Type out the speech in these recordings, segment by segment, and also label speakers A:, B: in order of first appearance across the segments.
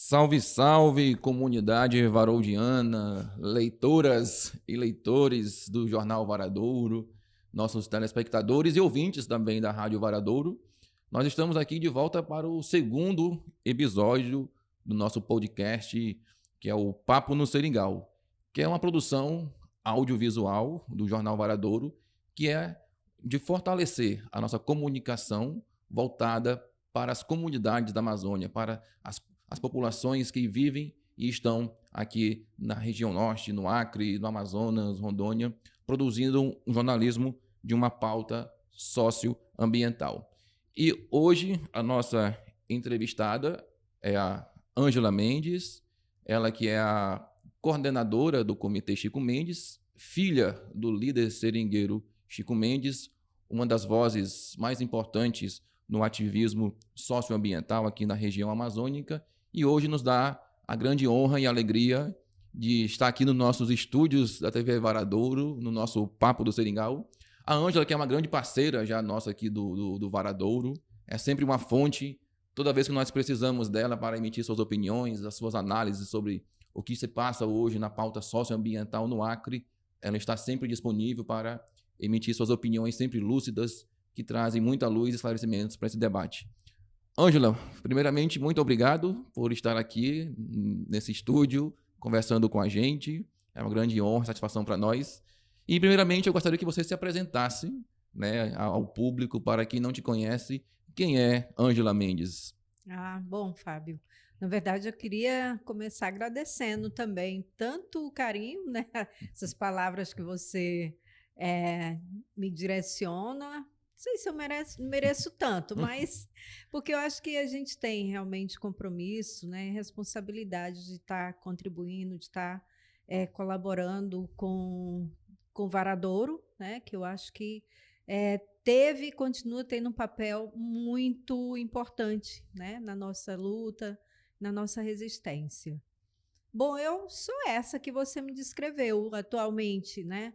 A: Salve, salve, comunidade varoldiana, leitoras e leitores do Jornal Varadouro, nossos telespectadores e ouvintes também da Rádio Varadouro. Nós estamos aqui de volta para o segundo episódio do nosso podcast, que é o Papo no Seringal, que é uma produção audiovisual do Jornal Varadouro, que é de fortalecer a nossa comunicação voltada para as comunidades da Amazônia, para as populações que vivem e estão aqui na região norte, no Acre, no Amazonas, Rondônia, produzindo um jornalismo de uma pauta socioambiental. E hoje a nossa entrevistada é a Ângela Mendes, ela que é a coordenadora do Comitê Chico Mendes, filha do líder seringueiro Chico Mendes, uma das vozes mais importantes no ativismo socioambiental aqui na região amazônica, e hoje nos dá a grande honra e alegria de estar aqui nos nossos estúdios da TV Varadouro, no nosso Papo do Seringal. A Ângela, que é uma grande parceira já nossa aqui do Varadouro, é sempre uma fonte, toda vez que nós precisamos dela para emitir suas opiniões, as suas análises sobre o que se passa hoje na pauta socioambiental no Acre, ela está sempre disponível para emitir suas opiniões sempre lúcidas, que trazem muita luz e esclarecimentos para esse debate. Ângela, primeiramente, muito obrigado por estar aqui nesse estúdio, conversando com a gente. É uma grande honra, satisfação para nós. E, primeiramente, eu gostaria que você se apresentasse, né, ao público, para quem não te conhece, quem é Ângela Mendes?
B: Bom, Fábio. Na verdade, eu queria começar agradecendo também tanto o carinho, né, essas palavras que você me direciona. Não sei se eu mereço tanto, mas porque eu acho que a gente tem realmente compromisso, né, responsabilidade de estar contribuindo, de estar colaborando com o Varadouro, né, que eu acho que teve e continua tendo um papel muito importante, né, na nossa luta, na nossa resistência. Bom, eu sou essa que você me descreveu atualmente, né?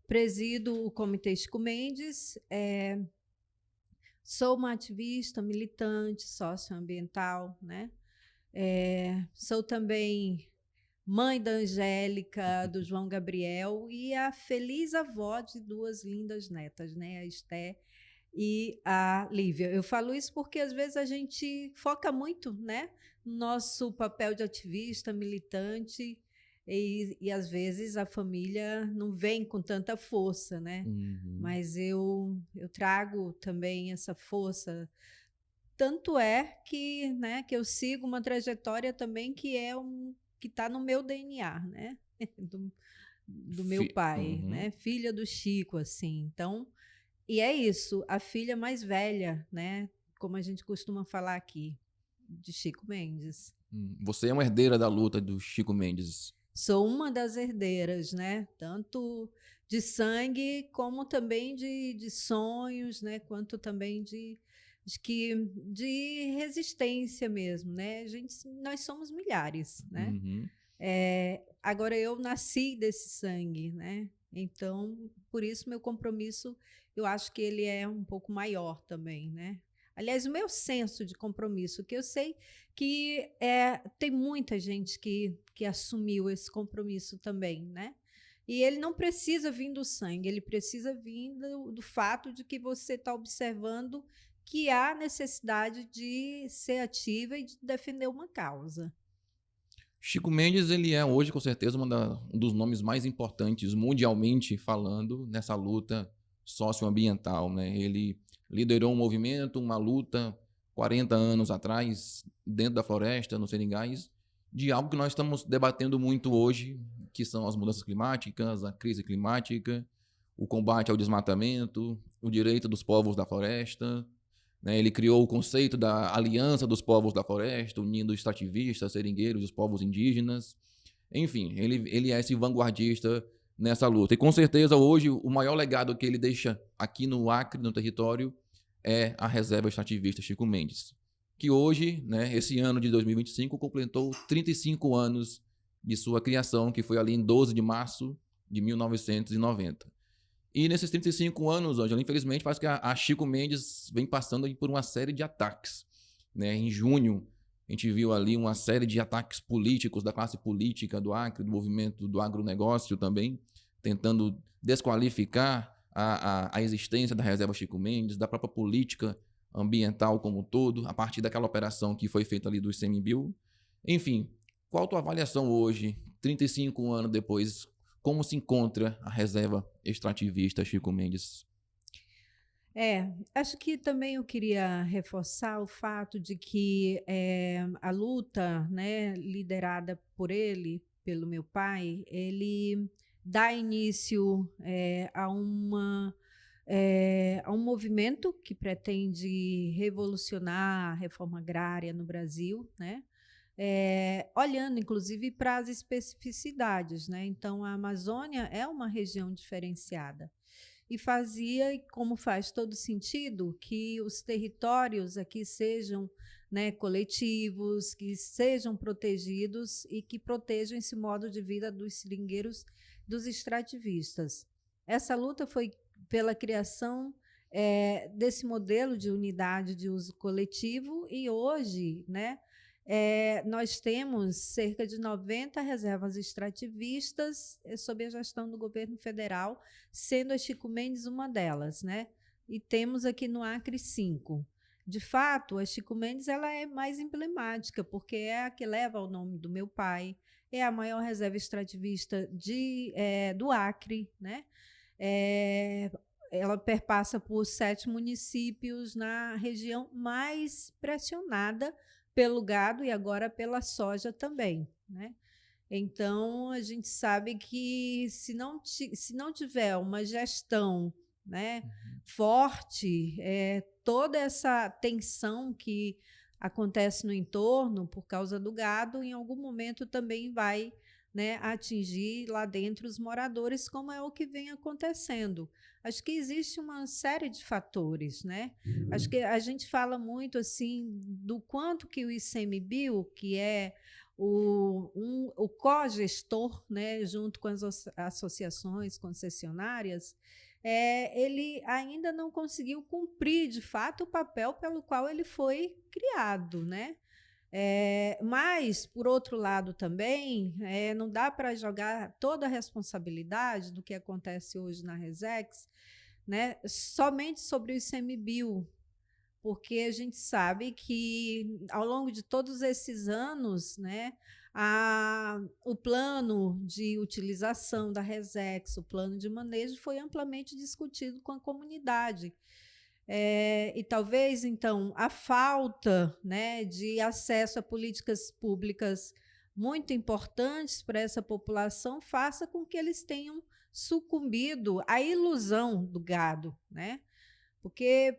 B: Presido o Comitê Chico Mendes, sou uma ativista, militante, socioambiental, né? Sou também mãe da Angélica, do João Gabriel e a feliz avó de duas lindas netas, né? A Esté e a Lívia. Eu falo isso porque às vezes a gente foca muito, né, no nosso papel de ativista, militante, e às vezes a família não vem com tanta força, né? Mas eu trago também essa força. Tanto é que, né, que eu sigo uma trajetória também que está no meu DNA, né? do meu pai, né? Filha do Chico, assim. Então, e é isso, a filha mais velha, né? Como a gente costuma falar aqui, de Chico Mendes.
A: Você é uma herdeira da luta do Chico Mendes.
B: Sou uma das herdeiras, né? Tanto de sangue, como também de sonhos, né? Quanto também de resistência mesmo, né? Nós somos milhares, né? Agora eu nasci desse sangue, né? Então, por isso meu compromisso, eu acho que ele é um pouco maior também, né? Aliás, o meu senso de compromisso, que eu sei que tem muita gente que assumiu esse compromisso também, né? E ele não precisa vir do sangue, ele precisa vir do fato de que você está observando que há necessidade de ser ativa e de defender uma causa.
A: Chico Mendes, ele é hoje, com certeza, um dos nomes mais importantes, mundialmente falando, nessa luta socioambiental, né? Ele liderou um movimento, uma luta, 40 anos atrás, dentro da floresta, nos seringais, de algo que nós estamos debatendo muito hoje, que são as mudanças climáticas, a crise climática, o combate ao desmatamento, o direito dos povos da floresta, né? Ele criou o conceito da aliança dos povos da floresta, unindo extrativistas, seringueiros e os povos indígenas. Enfim, ele é esse vanguardista nessa luta. E com certeza hoje o maior legado que ele deixa aqui no Acre, no território, é a reserva extrativista Chico Mendes, que hoje, né, esse ano de 2025, completou 35 anos de sua criação, que foi ali em 12 de março de 1990. E nesses 35 anos, Ângela, infelizmente, parece que a Chico Mendes vem passando por uma série de ataques. Né? Em junho, A gente viu ali uma série de ataques políticos da classe política do Acre, do movimento do agronegócio também, tentando desqualificar a existência da reserva Chico Mendes, da própria política ambiental como um todo, a partir daquela operação que foi feita ali do ICMBio. Enfim, qual a tua avaliação hoje, 35 anos depois, como se encontra a reserva extrativista Chico Mendes?
B: Acho que também eu queria reforçar o fato de que a luta, né, liderada por ele, pelo meu pai, ele dá início a um movimento que pretende revolucionar a reforma agrária no Brasil, né? Olhando inclusive para as especificidades, né? Então, a Amazônia é uma região diferenciada. E fazia, e como faz todo sentido, que os territórios aqui sejam, né, coletivos, que sejam protegidos e que protejam esse modo de vida dos seringueiros, dos extrativistas. Essa luta foi pela criação desse modelo de unidade de uso coletivo e hoje, né, nós temos cerca de 90 reservas extrativistas sob a gestão do governo federal, sendo a Chico Mendes uma delas, né? E temos aqui no Acre 5. De fato, a Chico Mendes ela é mais emblemática, porque é a que leva o nome do meu pai, é a maior reserva extrativista do Acre, né? Ela perpassa por 7 municípios na região mais pressionada pelo gado e agora pela soja também, né? Então, a gente sabe que se não tiver uma gestão, né, forte, toda essa tensão que acontece no entorno por causa do gado, em algum momento também vai, né, atingir lá dentro os moradores, como é o que vem acontecendo. Acho que existe uma série de fatores, né? Acho que a gente fala muito assim do quanto que o ICMBio, que é o co-gestor, né, junto com as associações concessionárias, ele ainda não conseguiu cumprir de fato o papel pelo qual ele foi criado, né? Mas, por outro lado, também não dá para jogar toda a responsabilidade do que acontece hoje na Resex, né, somente sobre o ICMBio, porque a gente sabe que, ao longo de todos esses anos, né, o plano de utilização da Resex, o plano de manejo, foi amplamente discutido com a comunidade. E talvez, então, a falta, né, de acesso a políticas públicas muito importantes para essa população faça com que eles tenham sucumbido à ilusão do gado, né? Porque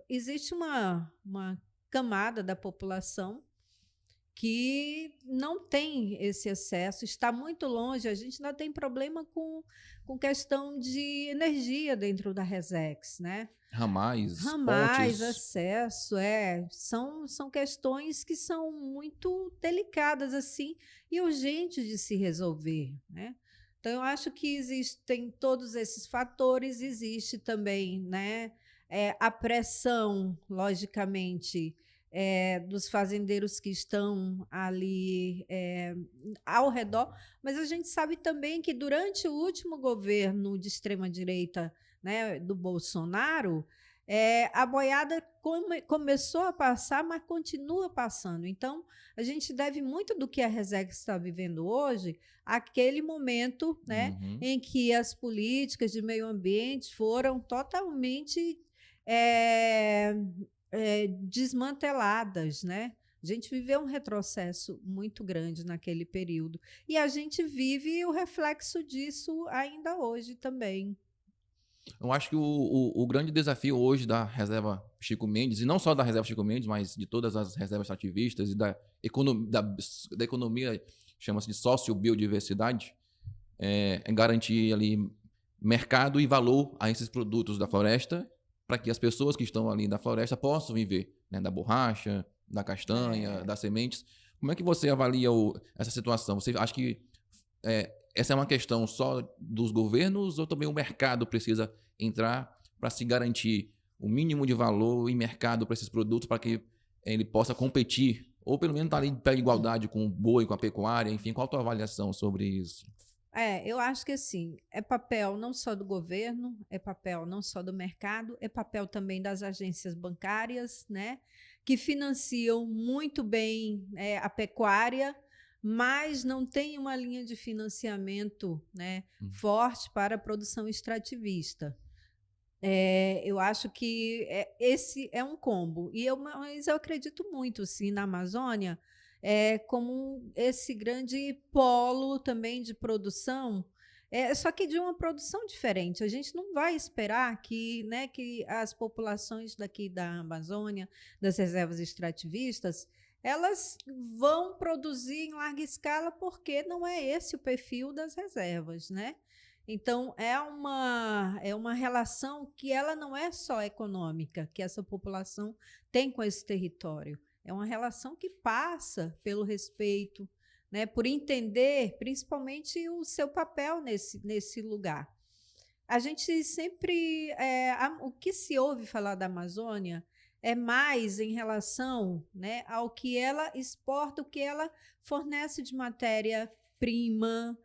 B: existe uma camada da população que não tem esse acesso, está muito longe. A gente ainda tem problema com questão de energia dentro da Resex, né?
A: Ramais,
B: Ramais,
A: pontes.
B: acesso, são questões que são muito delicadas assim e urgentes de se resolver, né? Então, eu acho que existem todos esses fatores, existe também, né, a pressão, logicamente, dos fazendeiros que estão ali ao redor, mas a gente sabe também que durante o último governo de extrema-direita, né, do Bolsonaro, a boiada começou a passar, mas continua passando. Então, a gente deve muito do que a Resex está vivendo hoje àquele momento, né, em que as políticas de meio ambiente foram totalmente desmanteladas, né? A gente viveu um retrocesso muito grande naquele período e a gente vive o reflexo disso ainda hoje também.
A: Eu acho que o grande desafio hoje da reserva Chico Mendes, e não só da reserva Chico Mendes, mas de todas as reservas extrativistas e da economia, chama-se de sociobiodiversidade, é garantir ali mercado e valor a esses produtos da floresta, para que as pessoas que estão ali na floresta possam viver, né, da borracha, da castanha, das sementes. Como é que você avalia essa situação? Você acha que essa é uma questão só dos governos ou também o mercado precisa entrar para se garantir o mínimo de valor e mercado para esses produtos, para que ele possa competir, ou pelo menos estar ali em pé de igualdade com o boi, com a pecuária, enfim, qual a tua avaliação sobre isso?
B: Eu acho que assim, é papel não só do governo, é papel não só do mercado, é papel também das agências bancárias, né, que financiam muito bem a pecuária, mas não tem uma linha de financiamento, né, forte para a produção extrativista. Eu acho que esse é um combo. Mas eu acredito muito, sim, na Amazônia, como esse grande polo também de produção, só que de uma produção diferente. A gente não vai esperar que as populações daqui da Amazônia, das reservas extrativistas, elas vão produzir em larga escala, porque não é esse o perfil das reservas, né? Então, é uma relação que ela não é só econômica, que essa população tem com esse território. É uma relação que passa pelo respeito, né, por entender principalmente o seu papel nesse lugar. A gente sempre. O que se ouve falar da Amazônia é mais em relação, né, ao que ela exporta, o que ela fornece de matéria-prima.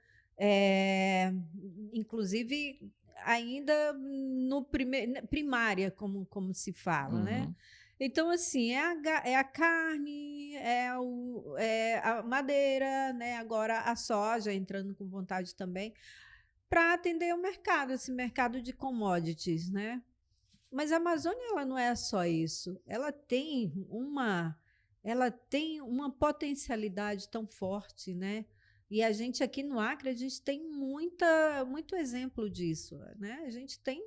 B: Inclusive ainda no primária, como se fala, né? Então, assim, é a carne, é a madeira, né? Agora a soja entrando com vontade também, para atender o mercado, esse mercado de commodities, né? Mas a Amazônia, ela não é só isso, ela tem uma potencialidade tão forte, né? E a gente aqui no Acre, a gente tem muito exemplo disso, né? A gente tem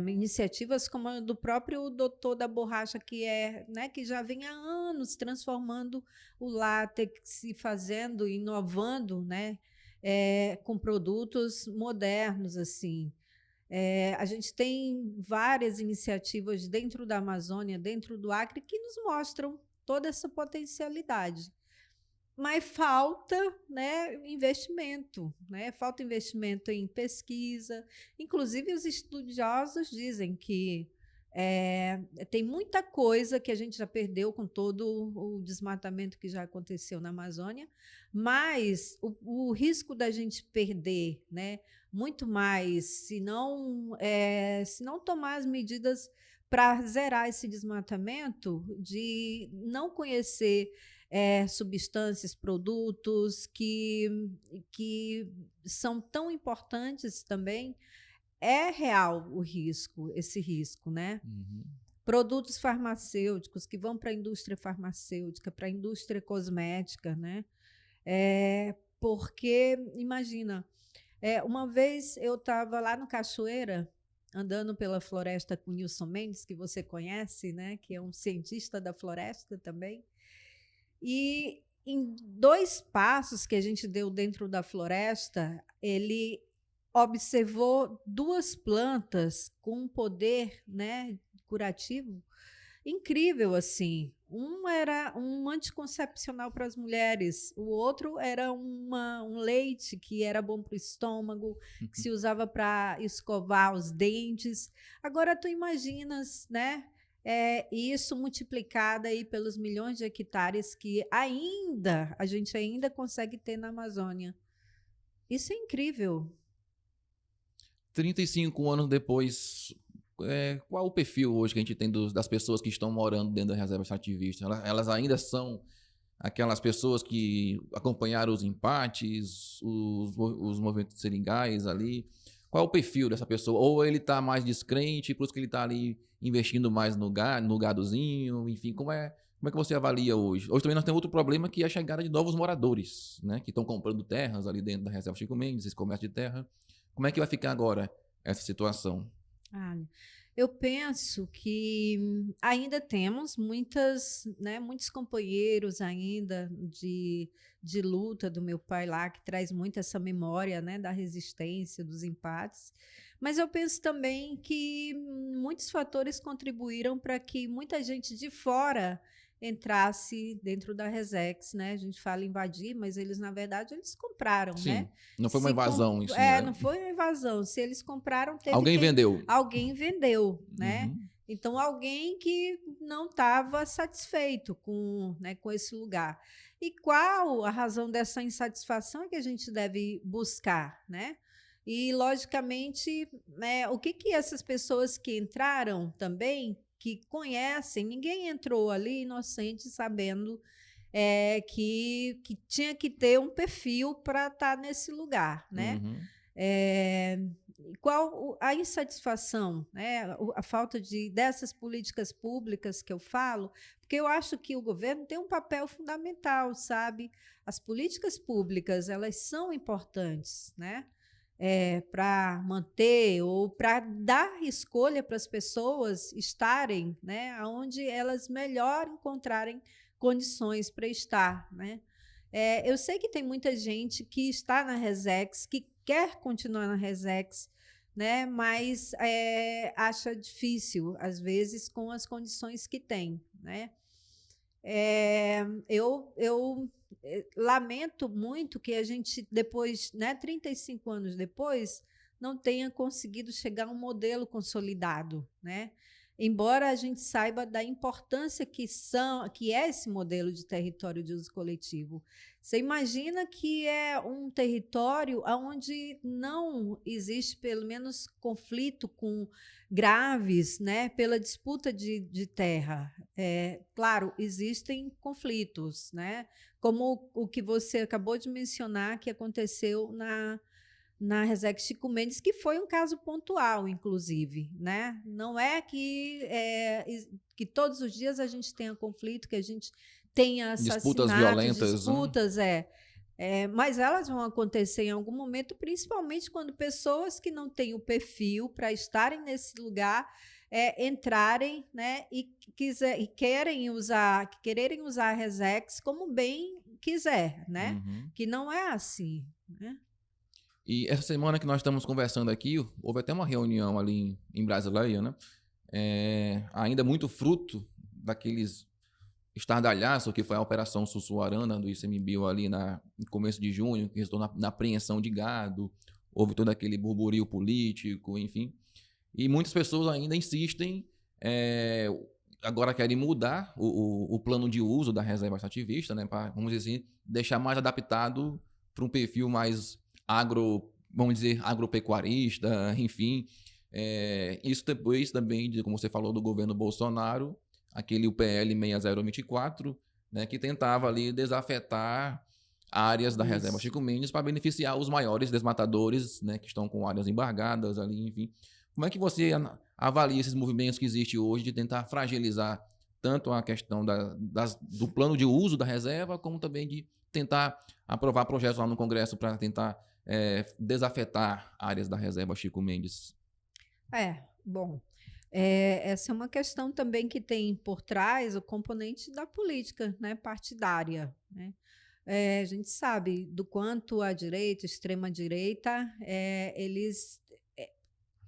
B: iniciativas como a do próprio doutor da borracha, né, que já vem há anos transformando o látex e fazendo, inovando, né, com produtos modernos, assim. A gente tem várias iniciativas dentro da Amazônia, dentro do Acre, que nos mostram toda essa potencialidade. Mas falta, né, investimento, né? Falta investimento em pesquisa. Inclusive, os estudiosos dizem que tem muita coisa que a gente já perdeu com todo o desmatamento que já aconteceu na Amazônia, mas o risco da gente perder, né, muito mais se não tomar as medidas para zerar esse desmatamento, de não conhecer substâncias, produtos que são tão importantes também. É real esse risco, né? Produtos farmacêuticos que vão para a indústria farmacêutica, para a indústria cosmética, né? Porque, imagina, uma vez eu estava lá no Cachoeira, andando pela floresta com Nilson Mendes, que você conhece, né? Que é um cientista da floresta também. E em 2 passos que a gente deu dentro da floresta, ele observou 2 plantas com um poder, né, curativo incrível, assim. Um era um anticoncepcional para as mulheres, o outro era um leite que era bom para o estômago, que se usava para escovar os dentes. Agora tu imaginas, né? Isso multiplicado aí pelos milhões de hectares que a gente ainda consegue ter na Amazônia. Isso é incrível.
A: 35 anos depois, qual o perfil hoje que a gente tem das pessoas que estão morando dentro da reserva extrativista? Elas ainda são aquelas pessoas que acompanharam os empates, os movimentos seringais ali? Qual é o perfil dessa pessoa? Ou ele está mais descrente, por isso que ele está ali investindo mais no gadozinho, enfim, como é que você avalia hoje? Hoje também nós temos outro problema, que é a chegada de novos moradores, né, que estão comprando terras ali dentro da reserva Chico Mendes, esse comércio de terra. Como é que vai ficar agora essa situação?
B: Eu penso que ainda temos muitos companheiros ainda de luta do meu pai lá, que traz muito essa memória, né, da resistência, dos empates. Mas eu penso também que muitos fatores contribuíram para que muita gente de fora entrasse dentro da Resex, né? A gente fala invadir, mas eles, na verdade, eles compraram,
A: Sim,
B: né?
A: não foi uma invasão em si, né?
B: Não foi uma invasão. Se eles compraram,
A: Alguém vendeu.
B: alguém vendeu, né?
A: Uhum.
B: Então, alguém que não estava satisfeito com esse lugar. E qual a razão dessa insatisfação que a gente deve buscar, né? E, logicamente, o que essas pessoas que entraram também, que conhecem, ninguém entrou ali inocente sabendo que tinha que ter um perfil para estar nesse lugar, né?
A: Uhum.
B: Qual a insatisfação, né? A falta dessas políticas públicas que eu falo, porque eu acho que o governo tem um papel fundamental, sabe? As políticas públicas, elas são importantes, né? Para manter ou para dar escolha para as pessoas estarem, né, onde elas melhor encontrarem condições para estar, né? Eu sei que tem muita gente que está na Resex, que quer continuar na Resex, né, mas acha difícil, às vezes, com as condições que tem, né? Eu lamento muito que a gente, depois, né, 35 anos depois, não tenha conseguido chegar a um modelo consolidado, né? Embora a gente saiba da importância que é esse modelo de território de uso coletivo. Você imagina que é um território onde não existe, pelo menos, conflito com graves, né, pela disputa de terra. Claro, existem conflitos, né, como o que você acabou de mencionar, que aconteceu na Resex Chico Mendes, que foi um caso pontual, inclusive, né? Não é que todos os dias a gente tenha conflito, que a gente tenha
A: Disputas
B: assassinatos,
A: violentas, né?
B: disputas, mas elas vão acontecer em algum momento, principalmente quando pessoas que não têm o perfil para estarem nesse lugar entrarem, né, e quererem usar a Resex como bem quiser, né?
A: Uhum.
B: Que não é assim, né?
A: E essa semana que nós estamos conversando aqui, houve até uma reunião ali em Brasileia, né? Ainda muito fruto daqueles estardalhaço que foi a Operação Sussuarana do ICMBio ali no começo de junho, que resultou na apreensão de gado, houve todo aquele burburinho político, enfim. E muitas pessoas ainda insistem, agora querem mudar o plano de uso da reserva extrativista, né, para, vamos dizer assim, deixar mais adaptado para um perfil mais vamos dizer, agropecuarista, enfim. Isso depois também, como você falou, do governo Bolsonaro, aquele UPL 6024, né, que tentava ali desafetar áreas da reserva Chico Mendes para beneficiar os maiores desmatadores, né, que estão com áreas embargadas ali, enfim. Como é que você avalia esses movimentos que existem hoje de tentar fragilizar tanto a questão do plano de uso da reserva, como também de tentar aprovar projetos lá no Congresso para tentar desafetar áreas da reserva Chico Mendes?
B: Bom, essa é uma questão também que tem por trás o componente da política, né, partidária, né? A gente sabe do quanto a direita, a extrema-direita, eles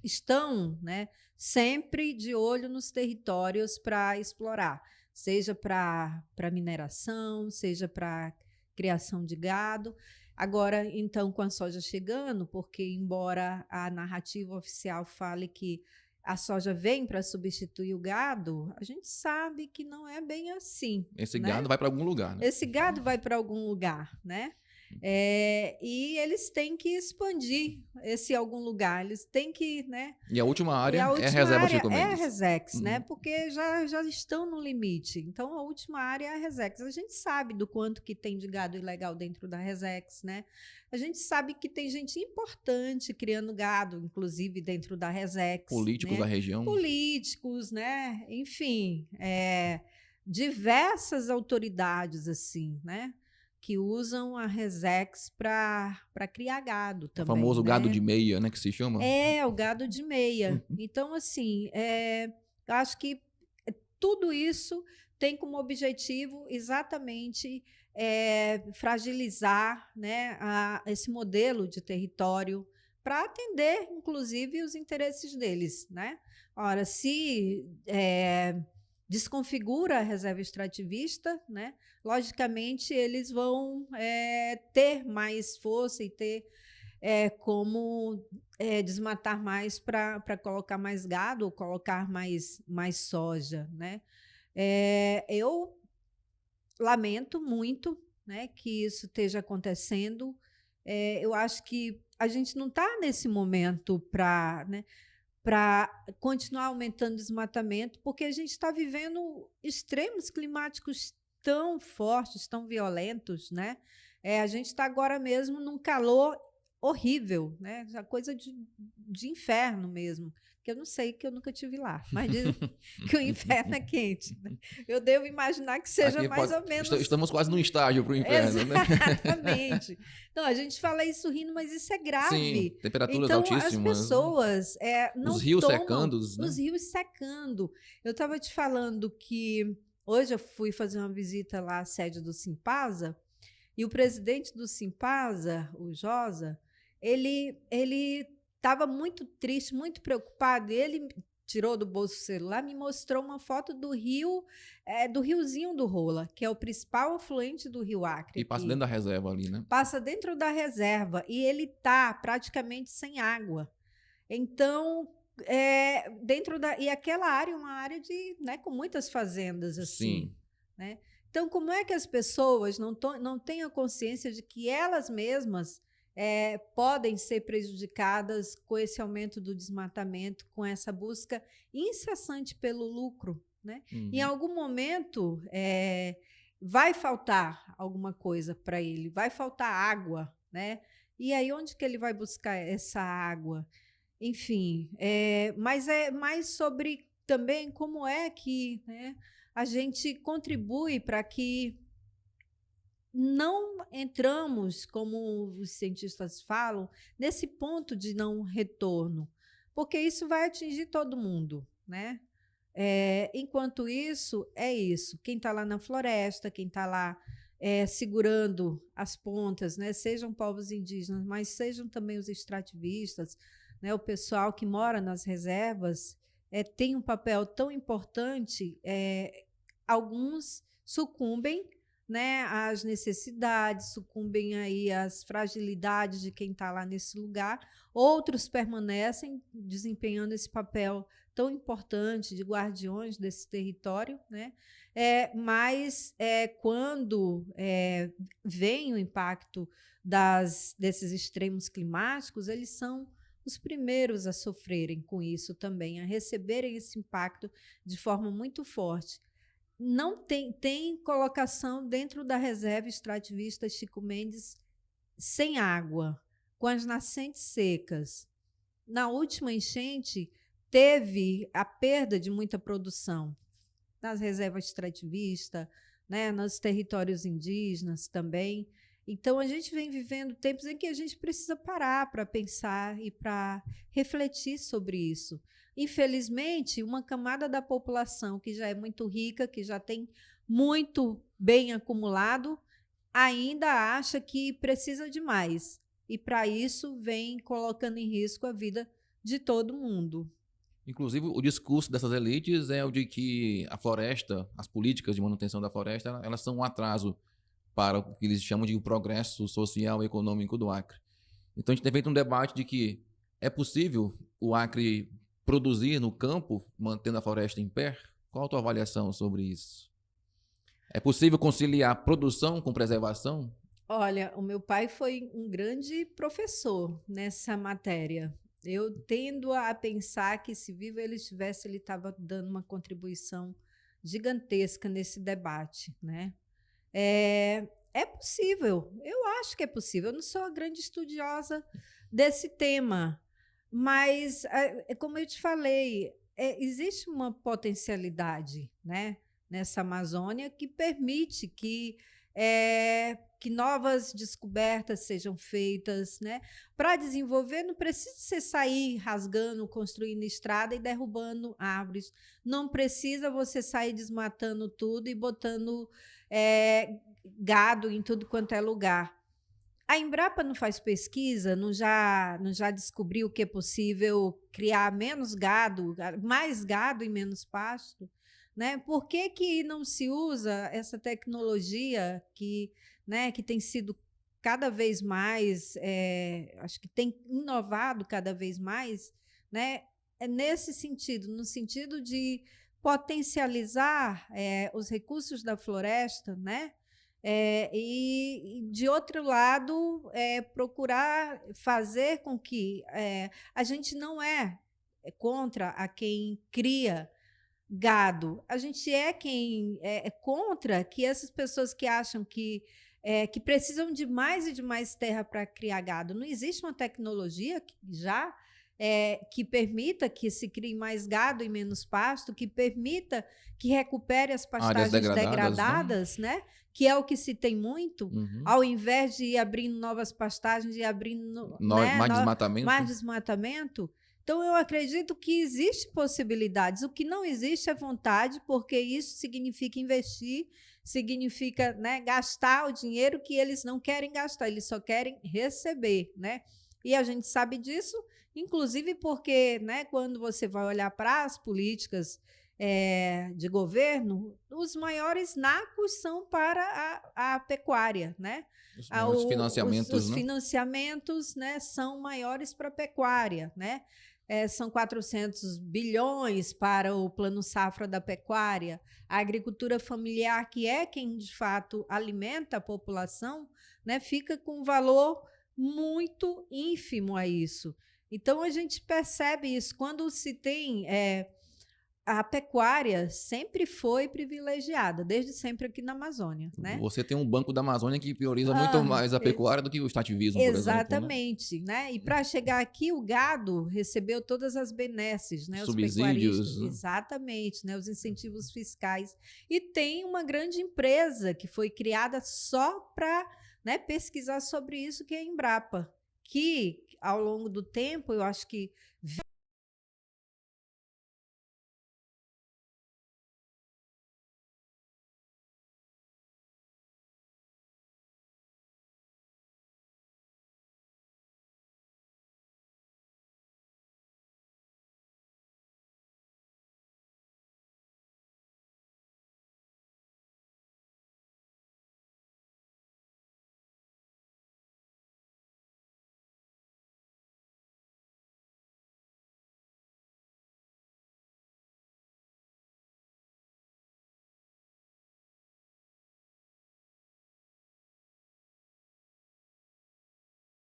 B: estão, né, sempre de olho nos territórios para explorar, seja para mineração, seja para criação de gado. Agora, então, com a soja chegando, porque embora a narrativa oficial fale que a soja vem para substituir o gado, a gente sabe que não é bem assim.
A: Esse
B: né?
A: gado vai para algum lugar, né?
B: Esse gado vai para algum lugar, né? E eles têm que expandir esse algum lugar, eles têm que, né?
A: E a última área é a
B: última
A: reserva
B: área
A: Chico
B: é a
A: Mendes.
B: Resex, né? Porque já estão no limite. Então, a última área é a Resex. A gente sabe do quanto que tem de gado ilegal dentro da Resex, né? A gente sabe que tem gente importante criando gado, inclusive dentro da Resex.
A: Políticos
B: né?
A: da região.
B: Políticos, né? Enfim, diversas autoridades, assim, né? Que usam a Resex para criar gado também.
A: O famoso
B: né?
A: gado de meia, né, que se chama?
B: O gado de meia. Então, assim, eu acho que tudo isso tem como objetivo exatamente fragilizar, né, esse modelo de território para atender, inclusive, os interesses deles. Né? Ora, se desconfigura a reserva extrativista, né? Logicamente, eles vão ter mais força e ter como desmatar mais para colocar mais gado ou colocar mais soja, né? Eu lamento muito, né, que isso esteja acontecendo. Eu acho que a gente não está nesse momento para, né, para continuar aumentando o desmatamento, porque a gente está vivendo extremos climáticos tão fortes, tão violentos, né? A gente está agora mesmo num calor horrível, né? Essa coisa de inferno mesmo. Que eu não sei, que eu nunca tive lá, mas dizem que o inferno é quente, né? Eu devo imaginar que seja
A: Aqui
B: mais ou menos.
A: estamos quase num estágio para o inferno, né?
B: Exatamente. Então, a gente fala isso rindo, mas isso é
A: Sim,
B: grave.
A: temperaturas
B: Então, as
A: altíssimas, né?
B: pessoas
A: Os
B: não
A: rios
B: tomam
A: secando,
B: os
A: né?
B: rios secando. Eu estava te falando que hoje eu fui fazer uma visita lá à sede do Simpasa, e o presidente do Simpasa, o Josa, ele estava muito triste, muito preocupado, e ele tirou do bolso o celular, me mostrou uma foto do rio, do riozinho do Rola, que é o principal afluente do Rio Acre
A: E passa
B: aqui.
A: dentro da reserva ali, né?
B: Passa dentro da reserva e ele está praticamente sem água. Então, e aquela área é uma área né, com muitas fazendas assim,
A: Sim.
B: né? Então, como é que as pessoas não têm a consciência de que elas mesmas podem ser prejudicadas com esse aumento do desmatamento, com essa busca incessante pelo lucro, né? Em algum momento vai faltar alguma coisa para ele, vai faltar água, né? E aí onde que ele vai buscar essa água? Enfim, mas é mais sobre também como é que, né, a gente contribui para que não entramos, como os cientistas falam, nesse ponto de não retorno, porque isso vai atingir todo mundo, né? Enquanto isso, é isso. Quem está lá na floresta, quem está lá segurando as pontas, né? Sejam povos indígenas, mas sejam também os extrativistas, né? O pessoal que mora nas reservas tem um papel tão importante. Alguns sucumbem, né, às necessidades, sucumbem aí às fragilidades de quem está lá nesse lugar. Outros permanecem desempenhando esse papel tão importante de guardiões desse território, né? Mas quando vem o impacto desses extremos climáticos, eles são os primeiros a sofrerem com isso também, a receberem esse impacto de forma muito forte. Não tem colocação dentro da reserva extrativista Chico Mendes sem água, com as nascentes secas. Na última enchente, teve a perda de muita produção nas reservas extrativistas, né, nos territórios indígenas também. Então, a gente vem vivendo tempos em que a gente precisa parar para pensar e para refletir sobre isso. Infelizmente, uma camada da população que já é muito rica, que já tem muito bem acumulado, ainda acha que precisa de mais. E, para isso, vem colocando em risco a vida de todo mundo.
A: Inclusive, o discurso dessas elites é o de que a floresta, as políticas de manutenção da floresta, elas são um atraso para o que eles chamam de progresso social e econômico do Acre. Então, a gente tem feito um debate de que é possível o Acre produzir no campo, mantendo a floresta em pé? Qual a tua avaliação sobre isso? É possível conciliar produção com preservação?
B: Olha, o meu pai foi um grande professor nessa matéria. Eu tendo a pensar que, se vivo ele estivesse, ele estava dando uma contribuição gigantesca nesse debate, né? É possível, eu acho que é possível. Eu não sou a grande estudiosa desse tema, mas, como eu te falei, existe uma potencialidade, né, nessa Amazônia que permite que novas descobertas sejam feitas, né? Para desenvolver, não precisa você sair rasgando, construindo estrada e derrubando árvores. Não precisa você sair desmatando tudo e botando gado em tudo quanto é lugar. A Embrapa não faz pesquisa, não já descobriu que é possível criar menos gado, mais gado e menos pasto? Né? Por que não se usa essa tecnologia que tem sido cada vez mais, acho que tem inovado cada vez mais, né, nesse sentido, no sentido de potencializar os recursos da floresta, né? E, de outro lado, procurar fazer com que a gente não é contra a quem cria gado, a gente quem é contra que essas pessoas que acham que precisam de mais e de mais terra para criar gado. Não existe uma tecnologia que permita que se crie mais gado e menos pasto, que permita que recupere as
A: Áreas
B: pastagens
A: degradadas, né?
B: degradadas, né? Que é o que se tem muito,
A: Uhum.
B: ao invés de ir abrindo novas pastagens e abrindo
A: Mais desmatamento.
B: mais desmatamento. Então, eu acredito que existe possibilidades. O que não existe é vontade, porque isso significa investir, significa, né, gastar o dinheiro que eles não querem gastar, eles só querem receber, né? E a gente sabe disso, inclusive porque, né, quando você vai olhar para as políticas de governo, os maiores nacos são para a pecuária, né?
A: Os maiores
B: Os
A: financiamentos, né?
B: financiamentos, né, são maiores para a pecuária, né? São 400 bilhões para o plano safra da pecuária. A agricultura familiar, que é quem de fato alimenta a população, né, fica com um valor muito ínfimo a isso. Então, a gente percebe isso. Quando se tem a pecuária sempre foi privilegiada, desde sempre aqui na Amazônia, né?
A: Você tem um Banco da Amazônia que prioriza muito
B: Ah,
A: mais a pecuária do que o extrativismo, por exemplo, né?
B: exatamente, né? E para chegar aqui, o gado recebeu todas as benesses, né? Os pecuaristas,
A: Subsídios, né?
B: exatamente, né? Os incentivos fiscais. E tem uma grande empresa que foi criada só para, né, pesquisar sobre isso, que é a Embrapa, que ao longo do tempo, eu acho que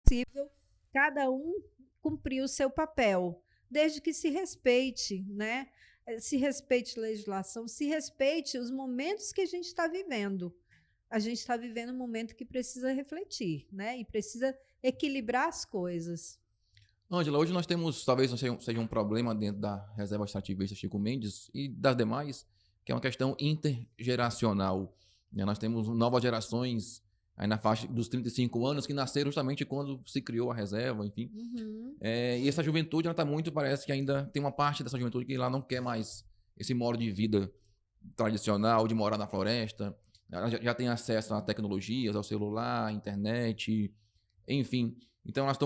B: possível cada um cumprir o seu papel, desde que se respeite, né? Se respeite a legislação, se respeite os momentos que a gente está vivendo. A gente está vivendo um momento que precisa refletir, né? E precisa equilibrar as coisas.
A: Ângela, hoje nós temos, talvez não seja um problema dentro da Reserva Extrativista Chico Mendes e das demais, que é uma questão intergeracional, né? Nós temos novas gerações aí na faixa dos 35 anos que nasceram justamente quando se criou a reserva, enfim.
B: Uhum.
A: E essa juventude, ela está muito, parece que ainda tem uma parte dessa juventude que ela não quer mais esse modo de vida tradicional, de morar na floresta. Ela já tem acesso a tecnologias, ao celular, à internet, enfim. Então, elas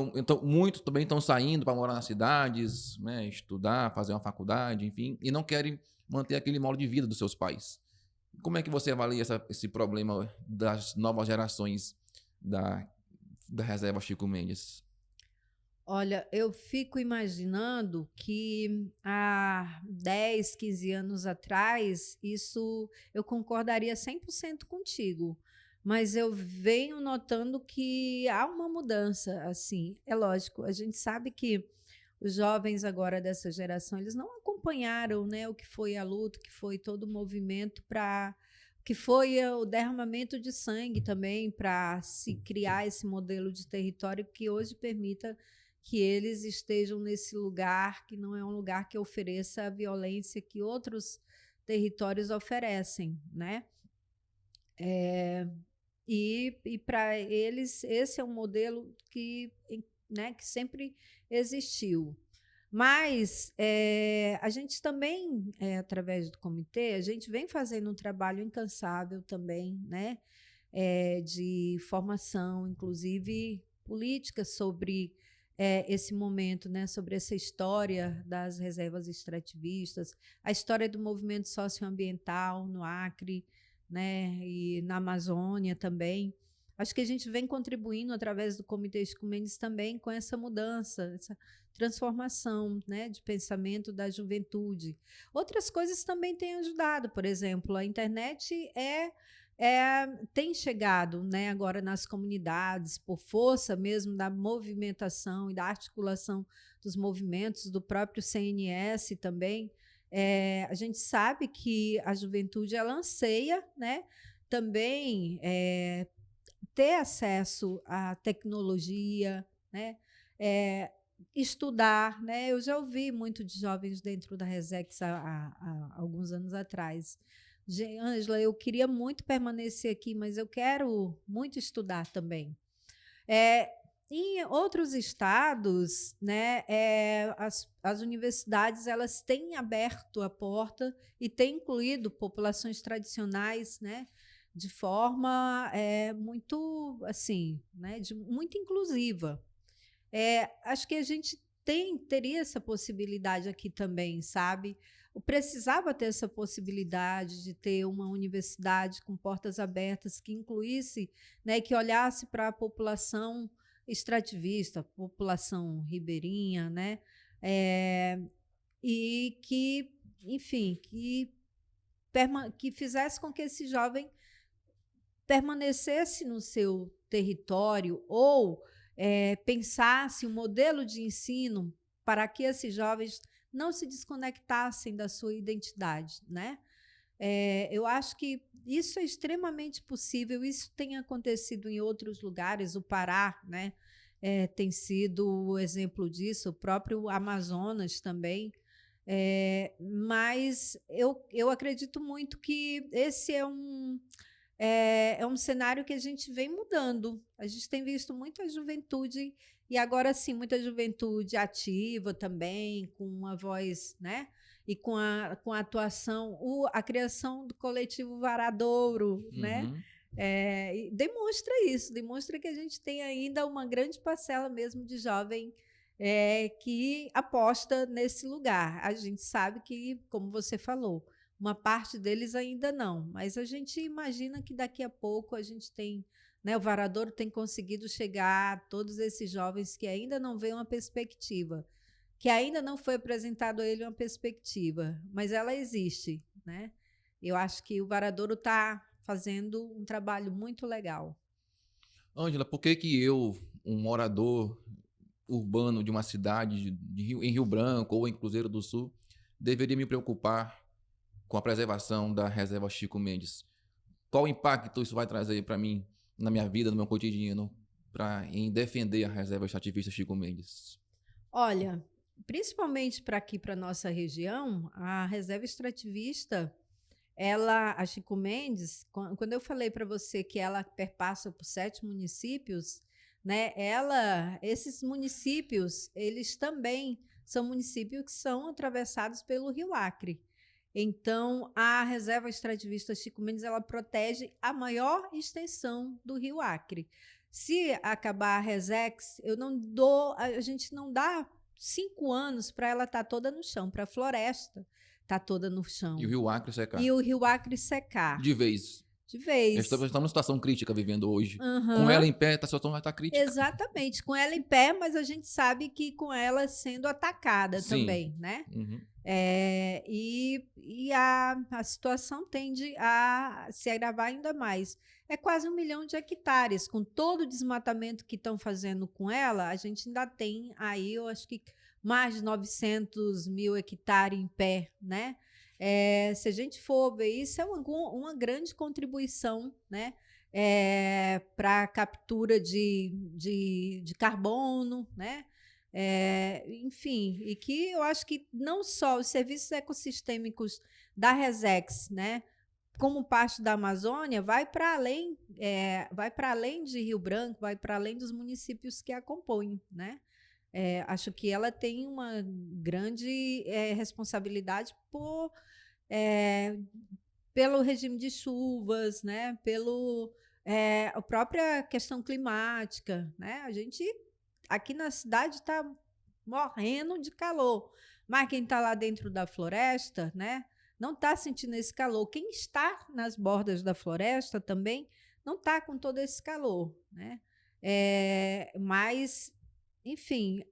A: muitos também estão saindo para morar nas cidades, né, estudar, fazer uma faculdade, enfim, e não querem manter aquele modo de vida dos seus pais. Como é que você avalia esse problema das novas gerações da Reserva Chico Mendes?
B: Olha, eu fico imaginando que há 10, 15 anos atrás, isso eu concordaria 100% contigo, mas eu venho notando que há uma mudança, assim. É lógico, a gente sabe que os jovens agora dessa geração, eles não acompanharam, né, o que foi a luta, que foi todo o movimento para que foi o derramamento de sangue também para se criar esse modelo de território que hoje permita que eles estejam nesse lugar que não é um lugar que ofereça a violência que outros territórios oferecem, né? E para eles esse é um modelo né, que sempre existiu. Mas a gente também, através do comitê, a gente vem fazendo um trabalho incansável também, né, de formação, inclusive política sobre esse momento, né, sobre essa história das reservas extrativistas, a história do movimento socioambiental no Acre, né, e na Amazônia também. acho que a gente vem contribuindo através do Comitê Chico Mendes também com essa mudança, essa transformação, né, de pensamento da juventude. Outras coisas também têm ajudado, por exemplo, a internet tem chegado, né, agora nas comunidades, por força mesmo da movimentação e da articulação dos movimentos, do próprio CNS também. A gente sabe que a juventude ela anseia, né, também ter acesso à tecnologia, né, estudar, né? Eu já ouvi muito de jovens dentro da Resex há alguns anos atrás. Ângela, eu queria muito permanecer aqui, mas eu quero muito estudar também. Em outros estados, né, as universidades elas têm aberto a porta e têm incluído populações tradicionais, né, de forma muito assim, né, muito inclusiva. Acho que a gente teria essa possibilidade aqui também, sabe? Eu precisava ter essa possibilidade de ter uma universidade com portas abertas que incluísse, né, que olhasse para a população extrativista, população ribeirinha, né, e que, enfim, que fizesse com que esse jovem permanecesse no seu território ou pensasse um modelo de ensino para que esses jovens não se desconectassem da sua identidade, né? Eu acho que isso é extremamente possível, isso tem acontecido em outros lugares, o Pará, né, tem sido o exemplo disso, o próprio Amazonas também, mas eu acredito muito que esse é um cenário que a gente vem mudando. A gente tem visto muita juventude, e agora sim, muita juventude ativa também, com uma voz, né? E com a atuação, a criação do coletivo Varadouro, né? Demonstra isso, demonstra que a gente tem ainda uma grande parcela mesmo de jovem que aposta nesse lugar. A gente sabe que, como você falou, uma parte deles ainda não, mas a gente imagina que daqui a pouco a gente tem, né, o Varadouro tem conseguido chegar a todos esses jovens que ainda não veem uma perspectiva, que ainda não foi apresentado a ele uma perspectiva, mas ela existe, né? Eu acho que o Varadouro está fazendo um trabalho muito legal.
A: Ângela, por que eu, um morador urbano de uma cidade em Rio Branco ou em Cruzeiro do Sul, deveria me preocupar com a preservação da reserva Chico Mendes? Qual impacto isso vai trazer para mim, na minha vida, no meu cotidiano, em defender a reserva extrativista Chico Mendes?
B: Olha, principalmente para aqui, para nossa região, a reserva extrativista, a Chico Mendes, quando eu falei para você que ela perpassa por 7 municípios, né? Esses municípios, eles também são municípios que são atravessados pelo Rio Acre. Então, a reserva extrativista Chico Mendes, ela protege a maior extensão do Rio Acre. Se acabar a Resex, a gente não dá 5 anos para ela estar toda no chão, para a floresta estar toda no chão.
A: E o Rio Acre secar.
B: E o Rio Acre secar.
A: De vez.
B: De vez.
A: Estamos numa situação crítica vivendo hoje. Com ela em pé, a situação vai estar crítica.
B: Exatamente, com ela em pé, mas a gente sabe que com ela sendo atacada também, né? E a situação tende a se agravar ainda mais. É quase 1 milhão de hectares. Com todo o desmatamento que estão fazendo com ela, a gente ainda tem aí, eu acho que mais de 900 mil hectares em pé, né? Se a gente for ver isso, é uma grande contribuição, né? Para a captura de carbono, né? Enfim, e que eu acho que não só os serviços ecossistêmicos da Resex, né, como parte da Amazônia, vai para além de Rio Branco, vai para além dos municípios que a compõem, né? Acho que ela tem uma grande responsabilidade pelo regime de chuvas, né? A própria questão climática, né? A gente aqui na cidade está morrendo de calor, mas quem está lá dentro da floresta, né, não está sentindo esse calor. Quem está nas bordas da floresta também não está com todo esse calor, né? Mas, enfim,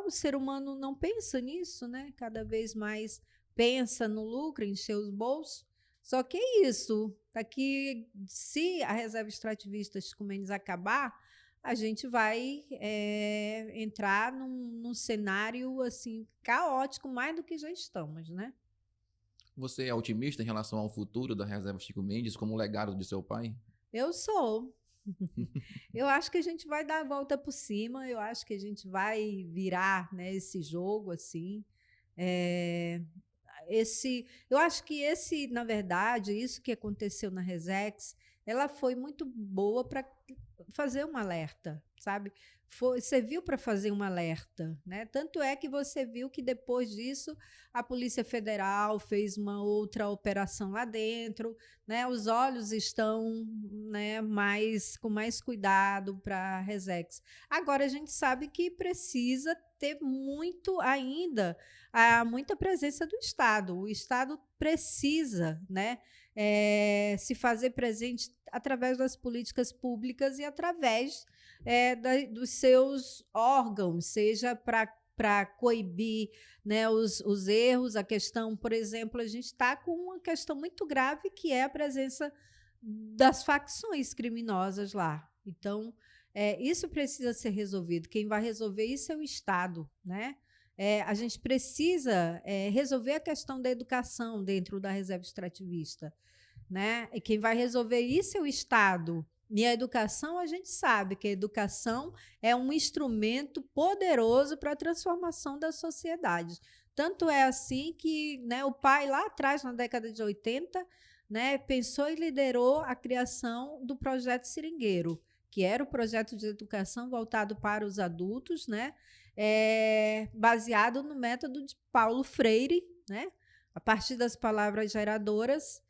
B: o ser humano não pensa nisso, né? Cada vez mais pensa no lucro, em seus bolsos. Só que é isso, daqui, se a reserva extrativista Chico Mendes acabar, a gente vai entrar num cenário assim caótico, mais do que já estamos, né?
A: Você é otimista em relação ao futuro da reserva Chico Mendes como legado de seu pai?
B: Eu sou. Eu acho que a gente vai dar a volta por cima, eu acho que a gente vai virar, né, esse jogo assim. É, eu acho que na verdade, isso que aconteceu na Resex, ela foi muito boa para fazer um alerta, sabe? Serviu para fazer um alerta, né? Tanto é que você viu que depois disso a Polícia Federal fez uma outra operação lá dentro, né? Os olhos estão, né, com mais cuidado para a Resex. Agora a gente sabe que precisa ter muito ainda, muita presença do Estado. O Estado precisa, né, se fazer presente através das políticas públicas e através dos seus órgãos, seja para coibir, né, os erros, a questão, por exemplo, a gente está com uma questão muito grave que é a presença das facções criminosas lá. Então, isso precisa ser resolvido. Quem vai resolver isso é o Estado, né? A gente precisa resolver a questão da educação dentro da reserva extrativista, né? E quem vai resolver isso é o Estado. E a educação, a gente sabe que a educação é um instrumento poderoso para a transformação da sociedade. Tanto é assim que, né, o pai, lá atrás, na década de 80, né, pensou e liderou a criação do Projeto Seringueiro, que era o projeto de educação voltado para os adultos, né, baseado no método de Paulo Freire, né, a partir das palavras geradoras,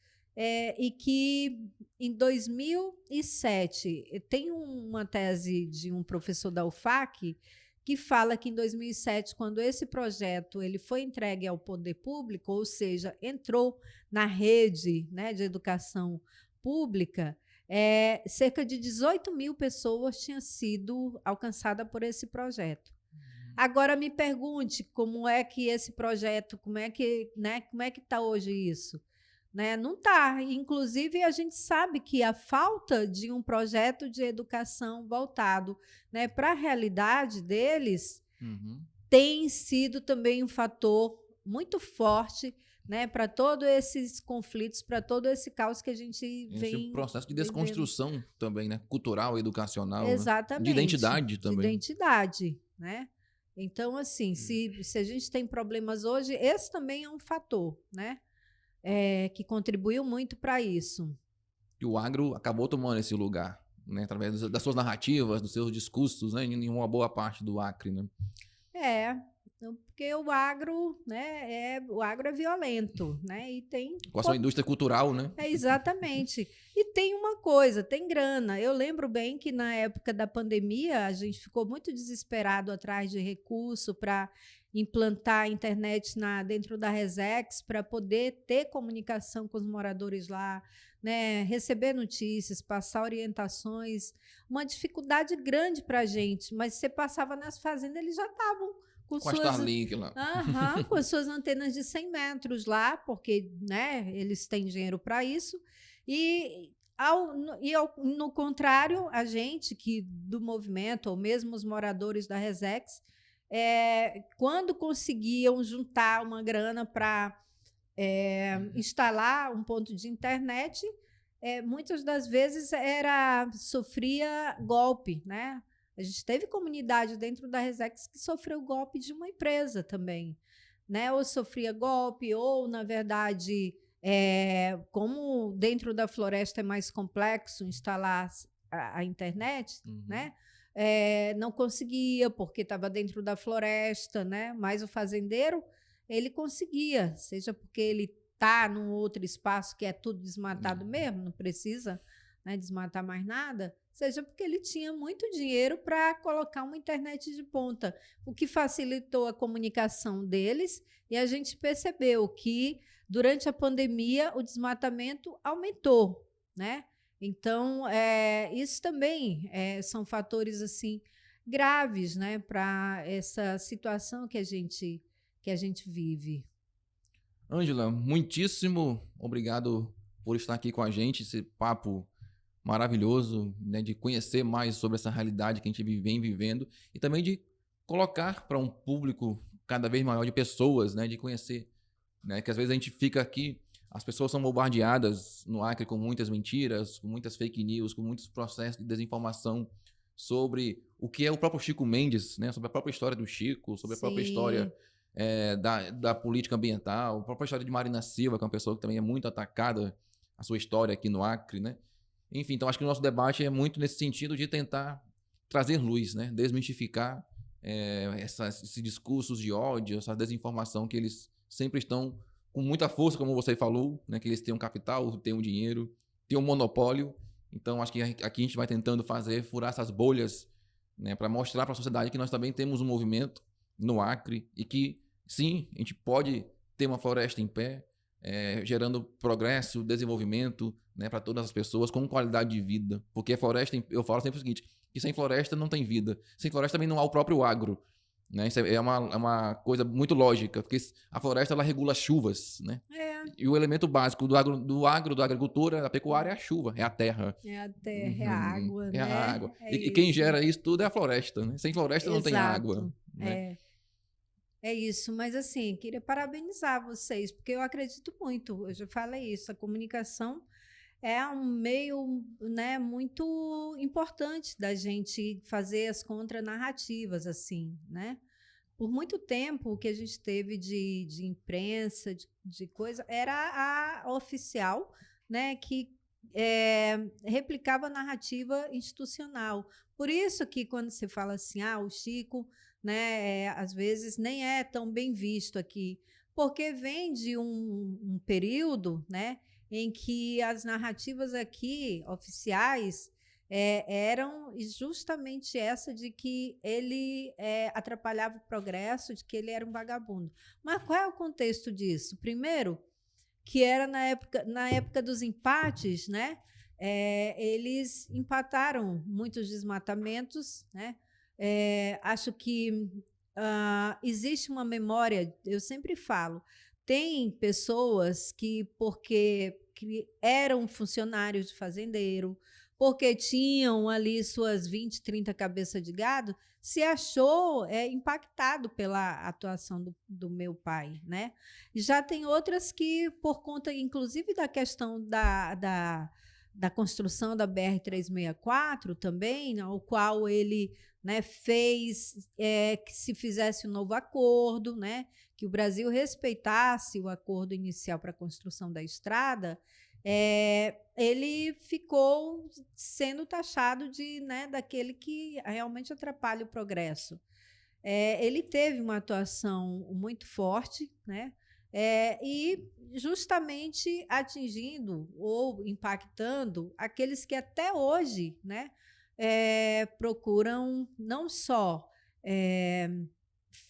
B: e que em 2007 tem uma tese de um professor da UFAC que fala que em 2007, quando esse projeto ele foi entregue ao poder público, ou seja, entrou na rede, né, de educação pública, cerca de 18 mil pessoas tinham sido alcançadas por esse projeto. Agora me pergunte como é que esse projeto, como é que está hoje isso? Né? Não está. Inclusive, a gente sabe que a falta de um projeto de educação voltado, né, para a realidade deles tem sido também um fator muito forte, né, para todos esses conflitos, para todo esse caos que a gente vem.
A: Esse processo de desconstrução vivendo. Também, né? Cultural, educacional.
B: Exatamente.
A: Né? De identidade também.
B: De identidade, né? Então, assim, se a gente tem problemas hoje, esse também é um fator, né? Que contribuiu muito para isso.
A: E o agro acabou tomando esse lugar, né? Através das suas narrativas, dos seus discursos, né? Em uma boa parte do Acre, né?
B: Porque o agro, né, o agro é violento, né? E tem
A: com a sua indústria cultural, né?
B: Exatamente. E tem uma coisa, tem grana. Eu lembro bem que na época da pandemia a gente ficou muito desesperado atrás de recurso para implantar a internet dentro da Resex para poder ter comunicação com os moradores lá, né, receber notícias, passar orientações. Uma dificuldade grande para a gente, mas você passava nas fazendas, eles já estavam com
A: a Starlink lá.
B: Com as suas antenas de 100 metros lá, porque, né, eles têm dinheiro para isso. No contrário, a gente que do movimento, ou mesmo os moradores da Resex, quando conseguiam juntar uma grana para instalar um ponto de internet, muitas das vezes sofria golpe, né? A gente teve comunidade dentro da Resex que sofreu golpe de uma empresa também, né? Ou sofria golpe, ou, na verdade, como dentro da floresta é mais complexo instalar a internet, né? Não conseguia, porque estava dentro da floresta, né? Mas o fazendeiro, ele conseguia, seja porque ele está num outro espaço que é tudo desmatado mesmo, não precisa, né, desmatar mais nada, seja porque ele tinha muito dinheiro para colocar uma internet de ponta, o que facilitou a comunicação deles, e a gente percebeu que, durante a pandemia, o desmatamento aumentou, né? Então, isso também são fatores assim graves, né, para essa situação que a gente vive.
A: Ângela, muitíssimo obrigado por estar aqui com a gente, esse papo maravilhoso, né, de conhecer mais sobre essa realidade que a gente vem vivendo e também de colocar para um público cada vez maior de pessoas, né, de conhecer, né, que às vezes a gente fica aqui, as pessoas são bombardeadas no Acre com muitas mentiras, com muitas fake news, com muitos processos de desinformação sobre o que é o próprio Chico Mendes, né, sobre a própria história do Chico, sobre a própria história
B: Sim,
A: da política ambiental, a própria história de Marina Silva, que é uma pessoa que também é muito atacada, a sua história aqui no Acre, né? Enfim, então acho que o nosso debate é muito nesse sentido de tentar trazer luz, né? Desmistificar esses discursos de ódio, essa desinformação que eles sempre estão com muita força, como você falou, né? Que eles têm um capital, têm um dinheiro, têm um monopólio. Então acho que aqui a gente vai tentando furar essas bolhas, né? Para mostrar para a sociedade que nós também temos um movimento no Acre e que, sim, a gente pode ter uma floresta em pé, gerando progresso, desenvolvimento, né, para todas as pessoas com qualidade de vida. Porque a floresta, eu falo sempre o seguinte, que sem floresta não tem vida. Sem floresta também não há o próprio agro. Né? Isso é uma coisa muito lógica, porque a floresta ela regula as chuvas. Né?
B: é,
A: E o elemento básico da agricultura, da pecuária é a chuva, é a terra.
B: é a terra, é a
A: Uhum,
B: água,
A: é a
B: né?
A: água.
B: É
A: E quem
B: isso.
A: gera isso tudo é a floresta. Né? Sem floresta não tem água.
B: Exato.
A: Né?
B: É isso, mas assim, queria parabenizar vocês, porque eu acredito muito, eu já falei isso, a comunicação é um meio, né, muito importante da gente fazer as contranarrativas, assim, né? Por muito tempo, o que a gente teve de imprensa, de coisa, era a oficial, né, que replicava a narrativa institucional. Por isso que quando você fala assim, o Chico, né, às vezes nem é tão bem visto aqui, porque vem de um período, né, em que as narrativas aqui oficiais eram justamente essa de que ele atrapalhava o progresso, de que ele era um vagabundo. Mas qual é o contexto disso? Primeiro, que era na época dos empates, né? Eles empataram muitos desmatamentos, né? Acho que existe uma memória, eu sempre falo, tem pessoas que, porque eram funcionários de fazendeiro, porque tinham ali suas 20, 30 cabeças de gado, se achou impactado pela atuação do meu pai, né? E já tem outras que, por conta, inclusive, da questão da construção da BR-364 também, ao qual ele, né, fez que se fizesse um novo acordo, né, que o Brasil respeitasse o acordo inicial para a construção da estrada, ele ficou sendo taxado daquele que realmente atrapalha o progresso. Ele teve uma atuação muito forte, né? E justamente atingindo ou impactando aqueles que até hoje, né, procuram não só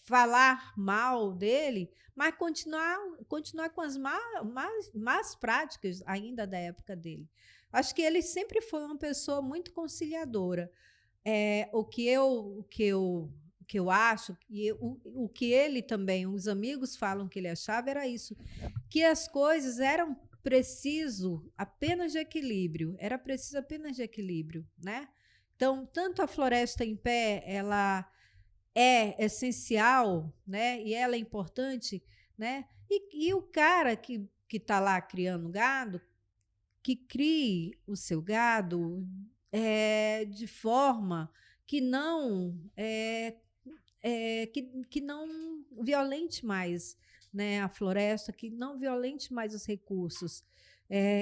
B: falar mal dele, mas continuar com as más práticas ainda da época dele. Acho que ele sempre foi uma pessoa muito conciliadora. O que eu acho, e o que ele também, os amigos falam que ele achava, era isso, que as coisas eram preciso apenas de equilíbrio, era preciso apenas de equilíbrio, né? Então, tanto a Floresta em Pé, ela é essencial, né? E ela é importante, né? E o cara que está lá criando gado, que crie o seu gado de forma que não que não violente mais, né, a floresta, que não violente mais os recursos.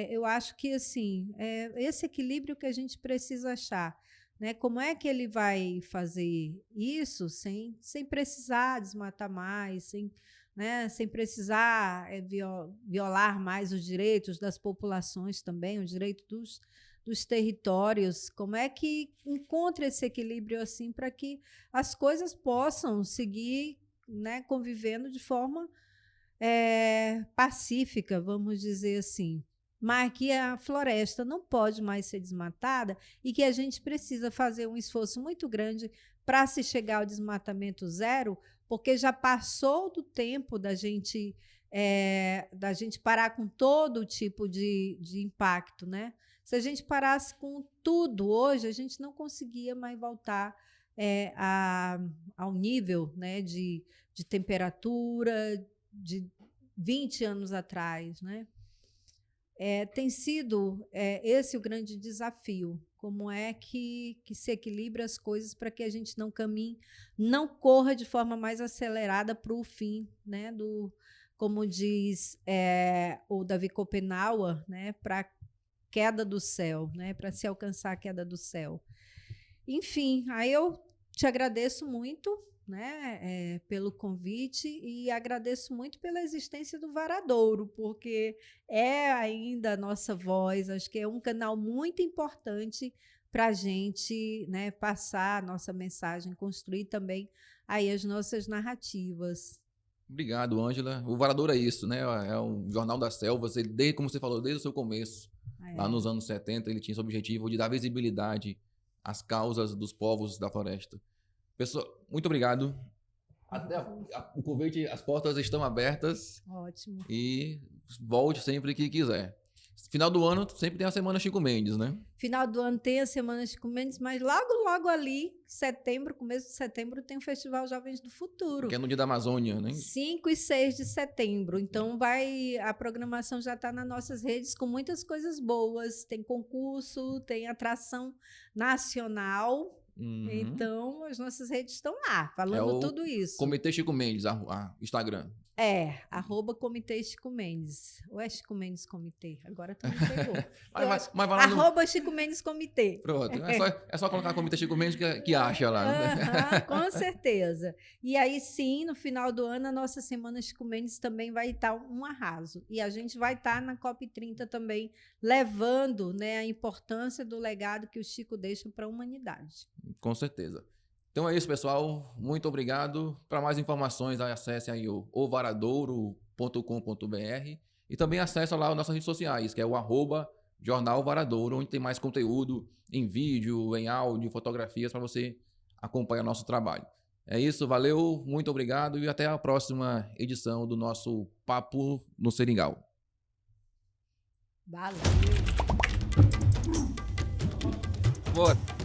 B: Eu acho que assim esse equilíbrio que a gente precisa achar. Né? Como é que ele vai fazer isso sem precisar desmatar mais, sem precisar violar mais os direitos das populações também, os direitos dos territórios? Como é que encontra esse equilíbrio assim para que as coisas possam seguir, né, convivendo de forma pacífica, vamos dizer assim? mas que a floresta não pode mais ser desmatada e que a gente precisa fazer um esforço muito grande para se chegar ao desmatamento zero, porque já passou do tempo da gente parar com todo tipo de impacto, né? Se a gente parasse com tudo hoje, a gente não conseguia mais voltar ao nível, né, de temperatura de 20 anos atrás, né? Tem sido esse o grande desafio. Como é que se equilibra as coisas para que a gente não caminhe, não corra de forma mais acelerada para o fim, né? Como diz o Davi Copenauer, né? Para a queda do céu, né? Para se alcançar a queda do céu. Enfim, aí eu te agradeço muito, né, pelo convite e agradeço muito pela existência do Varadouro, porque é ainda a nossa voz, acho que é um canal muito importante para a gente, né, passar a nossa mensagem, construir também aí as nossas narrativas.
A: Obrigado, Ângela. O Varadouro é isso, né? É um jornal da selva. Como você falou, desde o seu começo, lá nos anos 70, ele tinha esse objetivo de dar visibilidade às causas dos povos da floresta. Pessoal, muito obrigado. Até o convite, as portas estão abertas.
B: Ótimo.
A: E volte sempre que quiser. Final do ano sempre tem a Semana Chico Mendes, né?
B: Final do ano tem a Semana Chico Mendes, mas logo ali, setembro, começo de setembro, tem o Festival Jovens do Futuro.
A: Que é no Dia da Amazônia, né?
B: 5 e 6 de setembro. Então, a programação já está nas nossas redes com muitas coisas boas. Tem concurso, tem atração nacional.
A: Uhum.
B: Então, as nossas redes estão lá, falando tudo isso.
A: Comitê Chico Mendes, Instagram.
B: @Comitê Chico Mendes. Ou é Chico Mendes Comitê? Agora tu me pegou.
A: mas vai lá
B: Chico Mendes Comitê.
A: Pronto. É só colocar Comitê Chico Mendes que acha lá.
B: Com certeza. E aí sim, no final do ano, a nossa Semana Chico Mendes também vai estar um arraso. E a gente vai estar na COP30 também, levando, né, a importância do legado que o Chico deixa para a humanidade.
A: Com certeza. Então é isso, pessoal. Muito obrigado. Para mais informações, acesse aí o ovaradouro.com.br e também acesse lá as nossas redes sociais, que é o @Jornal Varadouro, onde tem mais conteúdo em vídeo, em áudio, fotografias para você acompanhar nosso trabalho. É isso, valeu, muito obrigado e até a próxima edição do nosso Papo no Seringal.
B: Valeu.
A: Bora.